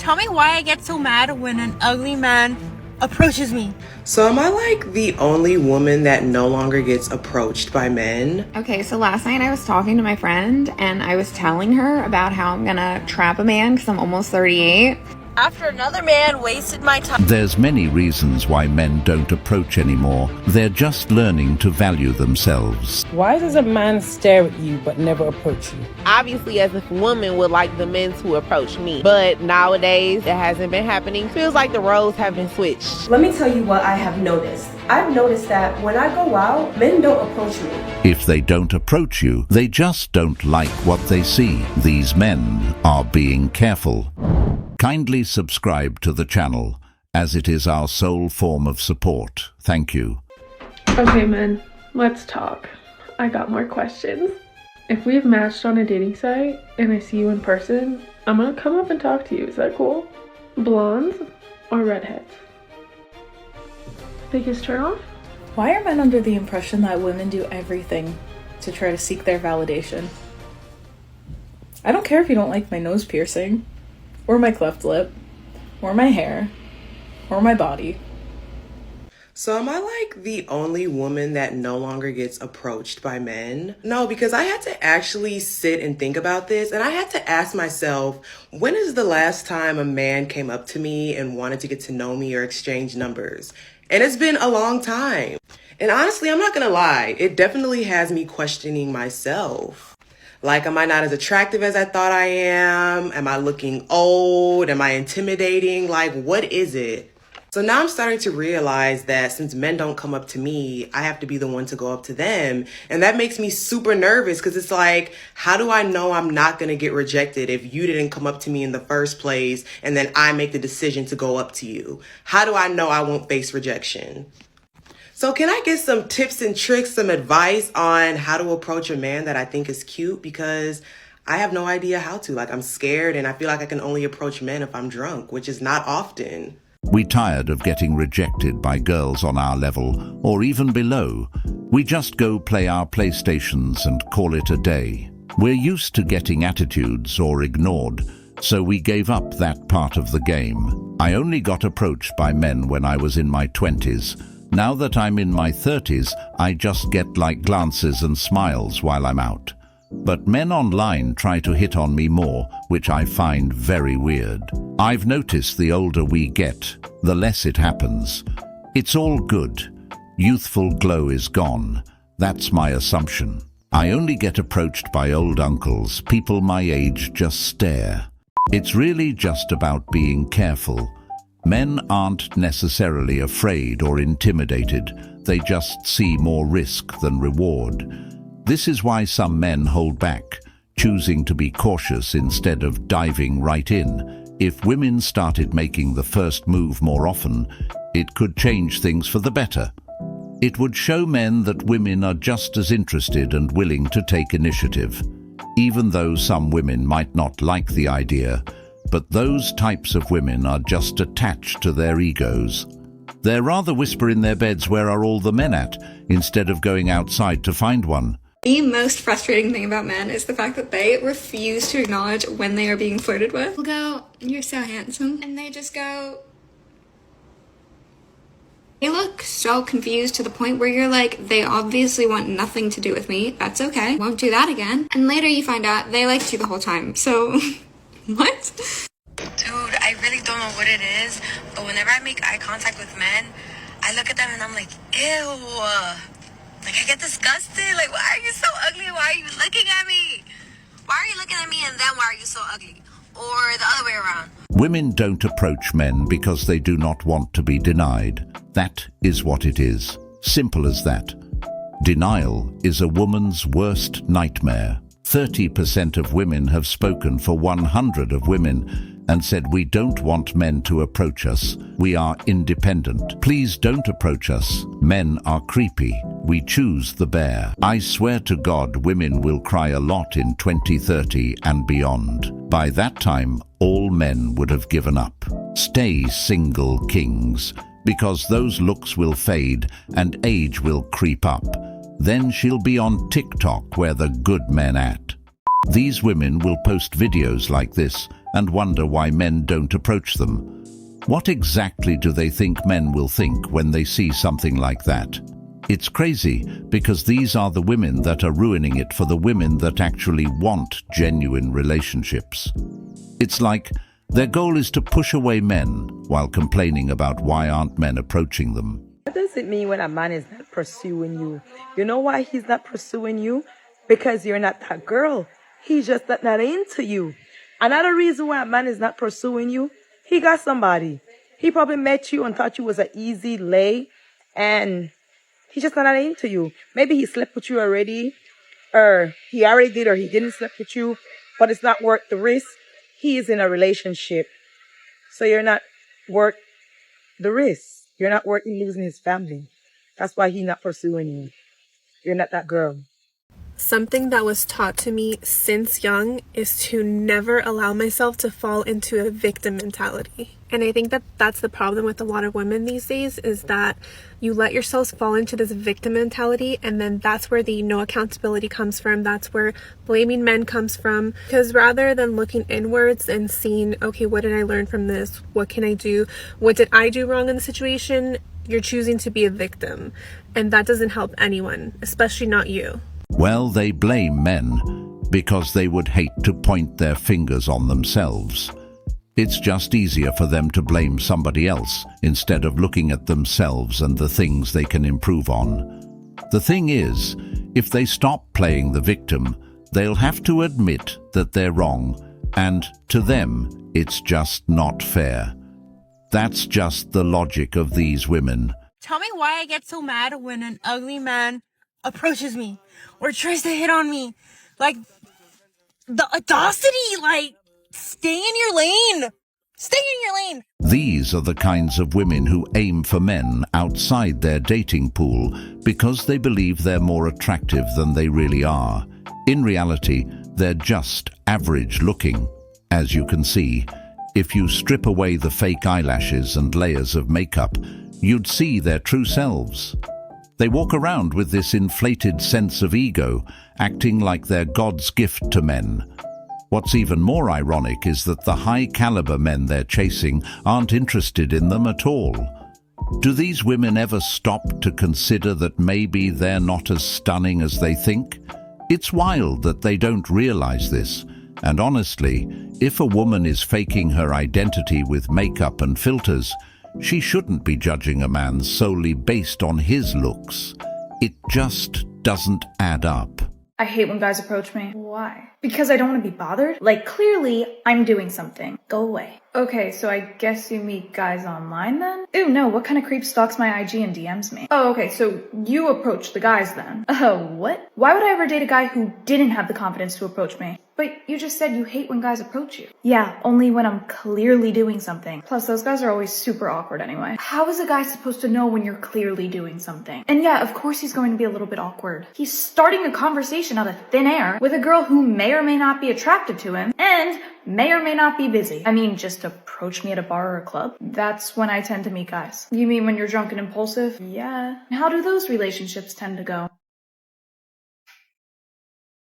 Tell me why I get so mad when an ugly man approaches me. So am I like the only woman that no longer gets approached by men? Okay, so last night I was talking to my friend and I was telling her about how I'm gonna trap a man because I'm almost 38. After another man wasted my time. There's many reasons why men don't approach anymore. They're just learning to value themselves. Why does a man stare at you but never approach you? Obviously, as a woman would like the men to approach me, but nowadays it hasn't been happening. Feels like the roles have been switched. Let me tell you what I have noticed. I've noticed that when I go out, men don't approach me. If they don't approach you, they just don't like what they see. These men are being careful. Kindly subscribe to the channel, as it is our sole form of support. Thank you. Okay, men, let's talk. I got more questions. If we've matched on a dating site and I see you in person, I'm gonna come up and talk to you. Is that cool? Blondes or redheads? Biggest turnoff? Why are men under the impression that women do everything to try to seek their validation? I don't care if you don't like my nose piercing, or my cleft lip, or my hair, or my body. So am I like the only woman that no longer gets approached by men? No, because I had to actually sit and think about this, and I had to ask myself, when is the last time a man came up to me and wanted to get to know me or exchange numbers? And it's been a long time. And honestly, I'm not gonna lie, it definitely has me questioning myself. Like, am I not as attractive as I thought I am? Am I looking old? Am I intimidating? Like, what is it? So now I'm starting to realize that since men don't come up to me, I have to be the one to go up to them. And that makes me super nervous because it's like, how do I know I'm not going to get rejected if you didn't come up to me in the first place and then I make the decision to go up to you? How do I know I won't face rejection? So can I get some tips and tricks, some advice on how to approach a man that I think is cute? Because I have no idea how to. Like, I'm scared and I feel like I can only approach men if I'm drunk, which is not often. We tired of getting rejected by girls on our level or even below. We just go play our PlayStations and call it a day. We're used to getting attitudes or ignored, so we gave up that part of the game. I only got approached by men when I was in my 20s. Now that I'm in my 30s, I just get like glances and smiles while I'm out. But men online try to hit on me more, which I find very weird. I've noticed the older we get, the less it happens. It's all good. Youthful glow is gone. That's my assumption. I only get approached by old uncles. People my age just stare. It's really just about being careful. Men aren't necessarily afraid or intimidated. They just see more risk than reward. This is why some men hold back, choosing to be cautious instead of diving right in. If women started making the first move more often, it could change things for the better. It would show men that women are just as interested and willing to take initiative, even though some women might not like the idea. But those types of women are just attached to their egos. They'd rather whisper in their beds, "Where are all the men at?" instead of going outside to find one. The most frustrating thing about men is the fact that they refuse to acknowledge when they are being flirted with. They'll go, "You're so handsome," and they just go... They look so confused to the point where you're like, they obviously want nothing to do with me. That's okay. Won't do that again. And later you find out they liked you the whole time. So, what? Dude, I really don't know what it is, but whenever I make eye contact with men, I look at them and I'm like, ew. Like, I get disgusted. Like, why are you so ugly? Why are you looking at me? Why are you looking at me and then why are you so ugly? Or the other way around. Women don't approach men because they do not want to be denied. That is what it is. Simple as that. Denial is a woman's worst nightmare. 30% of women have spoken for 100 of women and said, "We don't want men to approach us. We are independent. Please don't approach us. Men are creepy. We choose the bear." I swear to God, women will cry a lot in 2030 and beyond. By that time, all men would have given up. Stay single, kings, because those looks will fade and age will creep up. Then she'll be on TikTok where the good men at. These women will post videos like this and wonder why men don't approach them. What exactly do they think men will think when they see something like that? It's crazy, because these are the women that are ruining it for the women that actually want genuine relationships. It's like their goal is to push away men while complaining about why aren't men approaching them. What does it mean when a man is not pursuing you? You know why he's not pursuing you? Because you're not that girl. He's just not into you. Another reason why a man is not pursuing you, he got somebody. He probably met you and thought you was an easy lay, and he's just not into you. Maybe he slept with you already, or he already did, or he didn't sleep with you, but it's not worth the risk. He is in a relationship, so you're not worth the risk. You're not worth losing his family. That's why he's not pursuing you. You're not that girl. Something that was taught to me since young is to never allow myself to fall into a victim mentality. And I think that that's the problem with a lot of women these days, is that you let yourselves fall into this victim mentality, and then that's where the no accountability comes from. That's where blaming men comes from. Because rather than looking inwards and seeing, okay, what did I learn from this? What can I do? What did I do wrong in the situation? You're choosing to be a victim. And that doesn't help anyone, especially not you. Well, they blame men because they would hate to point their fingers on themselves. It's just easier for them to blame somebody else instead of looking at themselves and the things they can improve on. The thing is, if they stop playing the victim, they'll have to admit that they're wrong, and to them, it's just not fair. That's just the logic of these women. Tell me why I get so mad when an ugly man approaches me or tries to hit on me. Like, the audacity, like, stay in your lane. Stay in your lane. These are the kinds of women who aim for men outside their dating pool because they believe they're more attractive than they really are. In reality, they're just average looking. As you can see, if you strip away the fake eyelashes and layers of makeup, you'd see their true selves. They walk around with this inflated sense of ego, acting like they're God's gift to men. What's even more ironic is that the high-caliber men they're chasing aren't interested in them at all. Do these women ever stop to consider that maybe they're not as stunning as they think? It's wild that they don't realize this. And honestly, if a woman is faking her identity with makeup and filters, she shouldn't be judging a man solely based on his looks. It just doesn't add up. I hate when guys approach me. Why? Because I don't want to be bothered. Like, clearly, I'm doing something. Go away. Okay, so I guess you meet guys online then? Ew, no, what kind of creep stalks my IG and DMs me? Oh, okay, so you approach the guys then. Oh, what? Why would I ever date a guy who didn't have the confidence to approach me? But you just said you hate when guys approach you. Yeah, only when I'm clearly doing something. Plus, those guys are always super awkward anyway. How is a guy supposed to know when you're clearly doing something? And yeah, of course he's going to be a little bit awkward. He's starting a conversation out of thin air with a girl who may or may not be attracted to him and may or may not be busy. I mean, just approach me at a bar or a club. That's when I tend to meet guys. You mean when you're drunk and impulsive? Yeah. How do those relationships tend to go?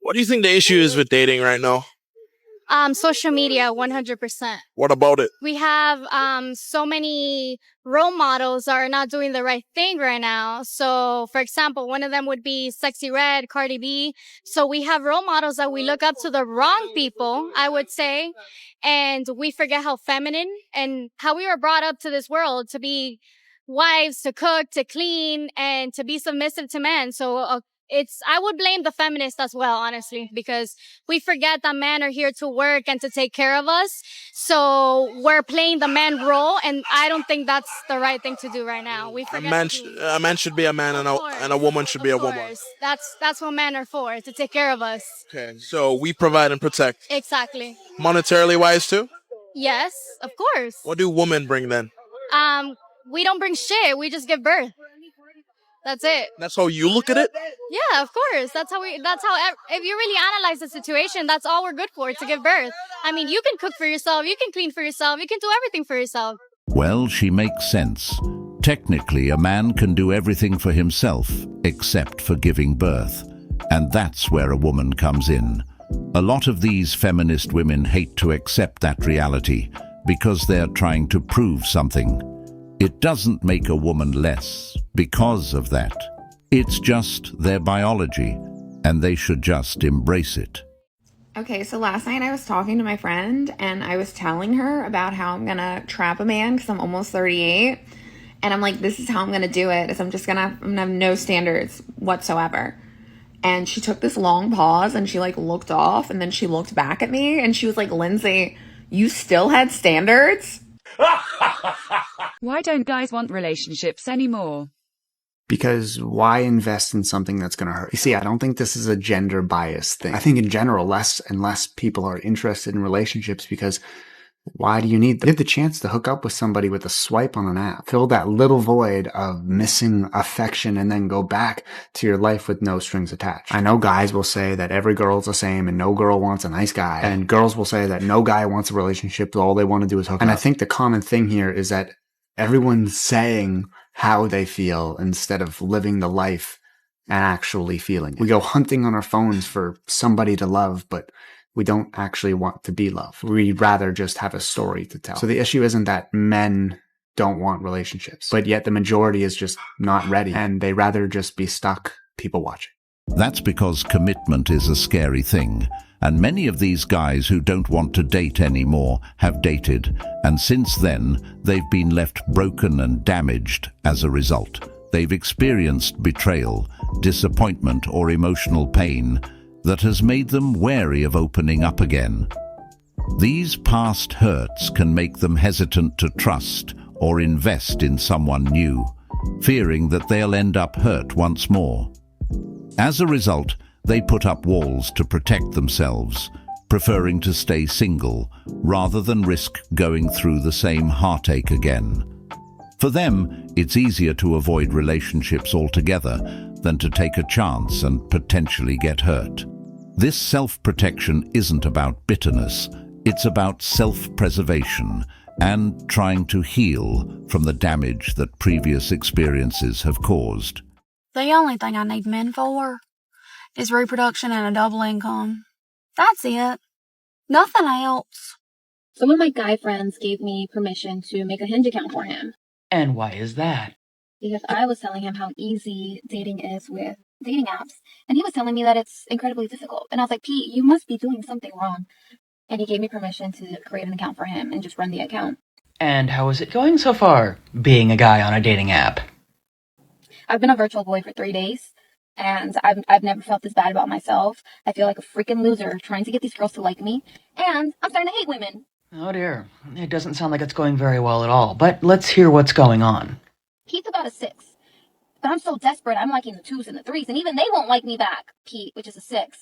What do you think the issue is with dating right now? Social media, 100%. What about it? We have so many role models that are not doing the right thing right now. So, for example, one of them would be Sexy Red, Cardi B. So we have role models that we look up to the wrong people, I would say, and we forget how feminine and how we were brought up to this world to be wives, to cook, to clean, and to be submissive to men. So I would blame the feminists as well, honestly, because we forget that men are here to work and to take care of us. So we're playing the man role, and I don't think that's the right thing to do right now. We forget a man should be a man, and a woman should be a woman. That's what men are for, to take care of us. Okay, so we provide and protect. Exactly. Monetarily wise too? Yes, of course. What do women bring then? We don't bring shit. We just give birth. That's it. That's how you look at it? Yeah, of course. That's how if you really analyze the situation, that's all we're good for, to give birth. I mean, you can cook for yourself, you can clean for yourself, you can do everything for yourself. Well, she makes sense. Technically, a man can do everything for himself, except for giving birth. And that's where a woman comes in. A lot of these feminist women hate to accept that reality because they're trying to prove something. It doesn't make a woman less because of that. It's just their biology, and they should just embrace it. Okay, so last night I was talking to my friend and I was telling her about how I'm gonna trap a man because I'm almost 38. And I'm like, this is how I'm gonna do it, is I'm gonna have no standards whatsoever. And she took this long pause and she like looked off and then she looked back at me and she was like, Lindsay, you still had standards? Why don't guys want relationships anymore? Because why invest in something that's going to hurt? You see, I don't think this is a gender bias thing. I think in general, less and less people are interested in relationships because why do you need them? You have the chance to hook up with somebody with a swipe on an app. Fill that little void of missing affection and then go back to your life with no strings attached. I know guys will say that every girl's the same and no girl wants a nice guy. And girls will say that no guy wants a relationship. All they want to do is hook up. And I think the common thing here is that everyone's saying how they feel instead of living the life and actually feeling it. We go hunting on our phones for somebody to love, but we don't actually want to be loved. We'd rather just have a story to tell. So the issue isn't that men don't want relationships, but yet the majority is just not ready and they rather just be stuck people watching. That's because commitment is a scary thing, and many of these guys who don't want to date anymore have dated, and since then, they've been left broken and damaged as a result. They've experienced betrayal, disappointment, or emotional pain that has made them wary of opening up again. These past hurts can make them hesitant to trust or invest in someone new, fearing that they'll end up hurt once more. As a result, they put up walls to protect themselves, preferring to stay single rather than risk going through the same heartache again. For them, it's easier to avoid relationships altogether than to take a chance and potentially get hurt. This self-protection isn't about bitterness, it's about self-preservation and trying to heal from the damage that previous experiences have caused. The only thing I need men for is reproduction and a double income. That's it. Nothing else. Some of my guy friends gave me permission to make a Hinge account for him. And why is that? Because I was telling him how easy dating is with dating apps. And he was telling me that it's incredibly difficult. And I was like, Pete, you must be doing something wrong. And he gave me permission to create an account for him and just run the account. And how is it going so far, being a guy on a dating app? I've been a virtual boy for 3 days, and I've never felt this bad about myself. I feel like a freaking loser trying to get these girls to like me, and I'm starting to hate women. Oh dear, it doesn't sound like it's going very well at all, but let's hear what's going on. Pete's about a 6, but I'm so desperate I'm liking the 2s and the 3s, and even they won't like me back, Pete, which is a 6.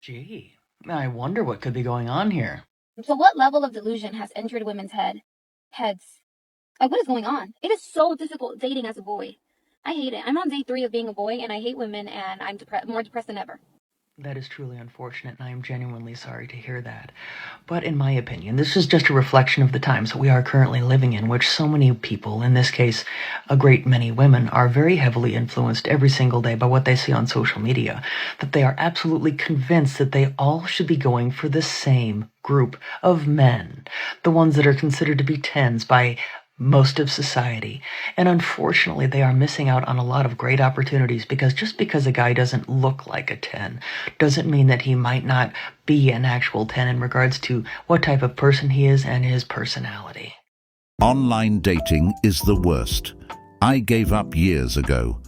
Gee, I wonder what could be going on here. So what level of delusion has entered women's heads? Like, what is going on? It is so difficult dating as a boy. I hate it. I'm on day 3 of being a boy, and I hate women, and I'm more depressed than ever. That is truly unfortunate, and I am genuinely sorry to hear that. But in my opinion, this is just a reflection of the times that we are currently living in, which so many people, in this case, a great many women, are very heavily influenced every single day by what they see on social media, that they are absolutely convinced that they all should be going for the same group of men, the ones that are considered to be 10s by most of society. And unfortunately, they are missing out on a lot of great opportunities because just because a guy doesn't look like a 10 doesn't mean that he might not be an actual 10 in regards to what type of person he is and his personality. Online dating is the worst. I gave up years ago.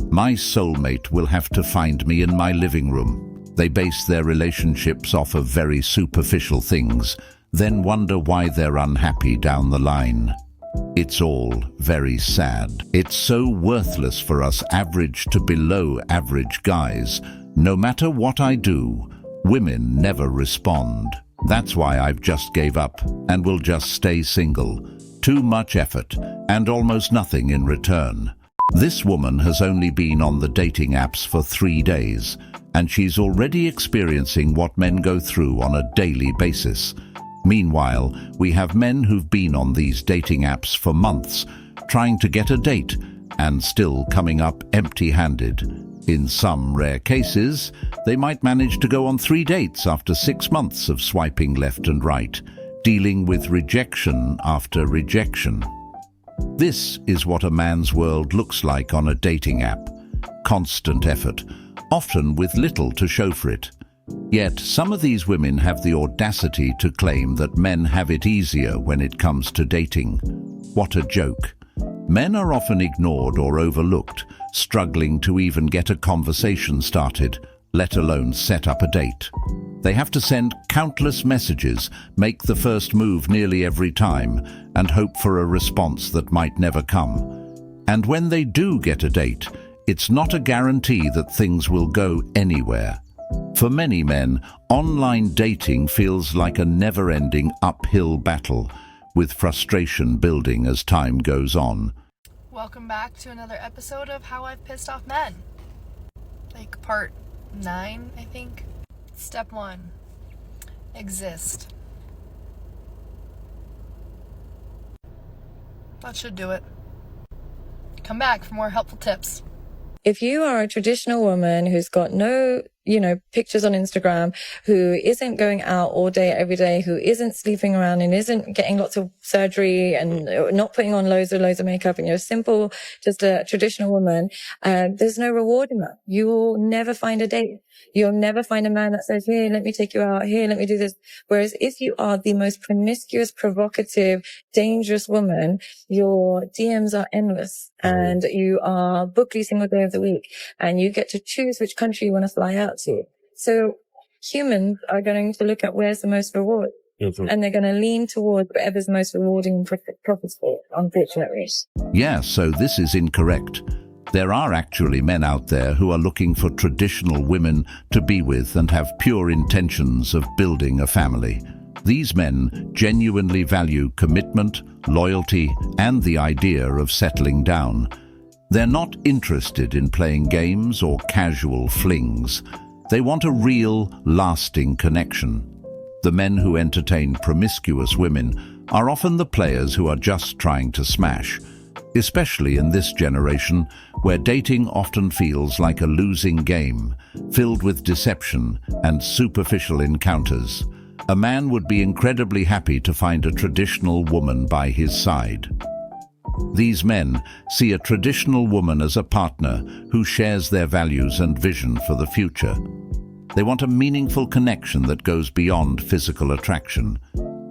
My soulmate will have to find me in my living room. They base their relationships off of very superficial things, then wonder why they're unhappy down the line. It's all very sad. It's so worthless for us average to below average guys. No matter what I do, women never respond. That's why I've just gave up and will just stay single. Too much effort and almost nothing in return. This woman has only been on the dating apps for 3 days, and she's already experiencing what men go through on a daily basis. Meanwhile, we have men who've been on these dating apps for months, trying to get a date, and still coming up empty-handed. In some rare cases, they might manage to go on 3 dates after 6 months of swiping left and right, dealing with rejection after rejection. This is what a man's world looks like on a dating app. Constant effort, often with little to show for it. Yet some of these women have the audacity to claim that men have it easier when it comes to dating. What a joke. Men are often ignored or overlooked, struggling to even get a conversation started, let alone set up a date. They have to send countless messages, make the first move nearly every time, and hope for a response that might never come. And when they do get a date, it's not a guarantee that things will go anywhere. For many men, online dating feels like a never-ending uphill battle, with frustration building as time goes on. Welcome back to another episode of How I've Pissed Off Men. Like part 9, I think. Step 1. Exist. That should do it. Come back for more helpful tips. If you are a traditional woman who's got no, pictures on Instagram, who isn't going out all day, every day, who isn't sleeping around and isn't getting lots of surgery and not putting on loads of makeup, and you're simple, just a traditional woman, there's no reward in that. You will never find a date. You'll never find a man that says, here, let me take you out. Here, let me do this. Whereas if you are the most promiscuous, provocative, dangerous woman, your DMs are endless and you are booked every single day of the week and you get to choose which country you want to fly out to. So humans are going to look at where's the most reward. And they're going to lean towards whatever's most rewarding and profitable, unfortunately. Yeah, so this is incorrect. There are actually men out there who are looking for traditional women to be with and have pure intentions of building a family. These men genuinely value commitment, loyalty, and the idea of settling down. They're not interested in playing games or casual flings. They want a real, lasting connection. The men who entertain promiscuous women are often the players who are just trying to smash, especially in this generation where dating often feels like a losing game, filled with deception and superficial encounters. A man would be incredibly happy to find a traditional woman by his side. These men see a traditional woman as a partner who shares their values and vision for the future. They want a meaningful connection that goes beyond physical attraction,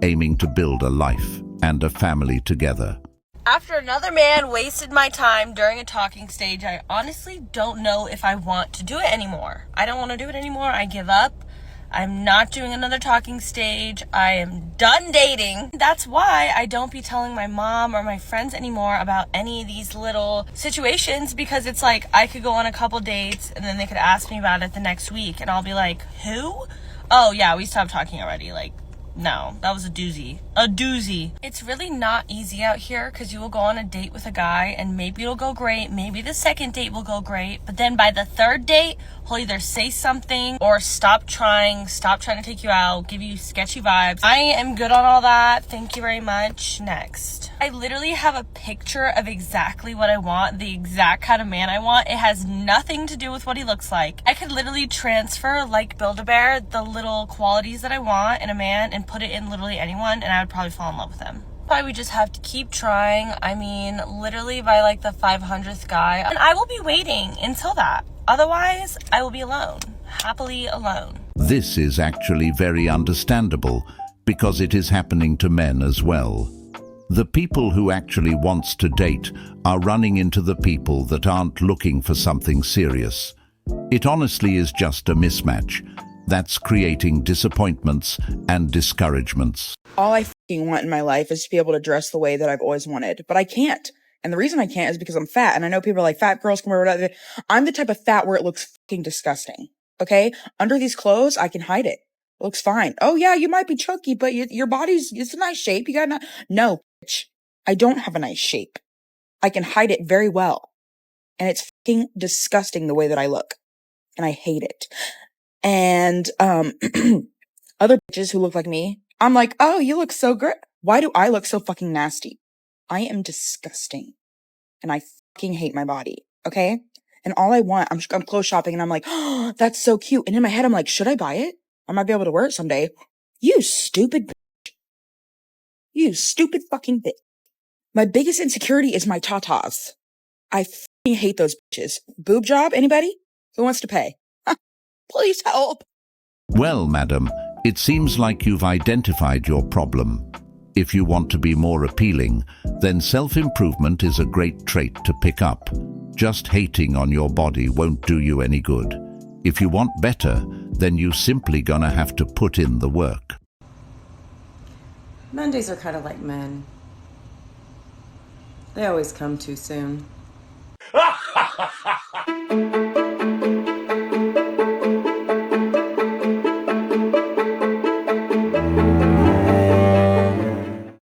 aiming to build a life and a family together. After another man wasted my time during a talking stage, I honestly don't know if I want to do it anymore. I don't want to do it anymore. I give up. I'm not doing another talking stage. I am done dating. That's why I don't be telling my mom or my friends anymore about any of these little situations, because it's like I could go on a couple dates and then they could ask me about it the next week and I'll be like, who? Oh yeah, we stopped talking already. Like, no, that was a doozy. A doozy. It's really not easy out here because you will go on a date with a guy and maybe it'll go great. Maybe the second date will go great. But then by the third date, he'll either say something or stop trying to take you out, give you sketchy vibes. I am good on all that. Thank you very much. Next. I literally have a picture of exactly what I want, the exact kind of man I want. It has nothing to do with what he looks like. I could literally transfer, like Build-A-Bear, the little qualities that I want in a man and put it in literally anyone, and I would probably fall in love with him. Why we just have to keep trying. I mean, literally by like the 500th guy, and I will be waiting until that. Otherwise, I will be alone, happily alone. This is actually very understandable because it is happening to men as well. The people who actually wants to date are running into the people that aren't looking for something serious. It honestly is just a mismatch. That's creating disappointments and discouragements. All I fucking want in my life is to be able to dress the way that I've always wanted, but I can't. And the reason I can't is because I'm fat. And I know people are like, fat girls can wear whatever. I'm the type of fat where it looks fucking disgusting. Okay? Under these clothes, I can hide it. It looks fine. Oh yeah, you might be chunky, but your body's, it's a nice shape. You got no, bitch. I don't have a nice shape. I can hide it very well. And it's fucking disgusting the way that I look. And I hate it. And, other bitches who look like me, I'm like, oh, you look so great. Why do I look so fucking nasty? I am disgusting. And I fucking hate my body. Okay? And all I want, I'm clothes shopping and I'm like, oh, that's so cute. And in my head, I'm like, should I buy it? I might be able to wear it someday. You stupid bitch. You stupid fucking bitch. My biggest insecurity is my tatas. I fucking hate those bitches. Boob job, anybody? Who wants to pay? Please help. Well, madam, it seems like you've identified your problem. If you want to be more appealing, then self-improvement is a great trait to pick up. Just hating on your body won't do you any good. If you want better, then you simply gonna have to put in the work. Mondays are kind of like men. They always come too soon.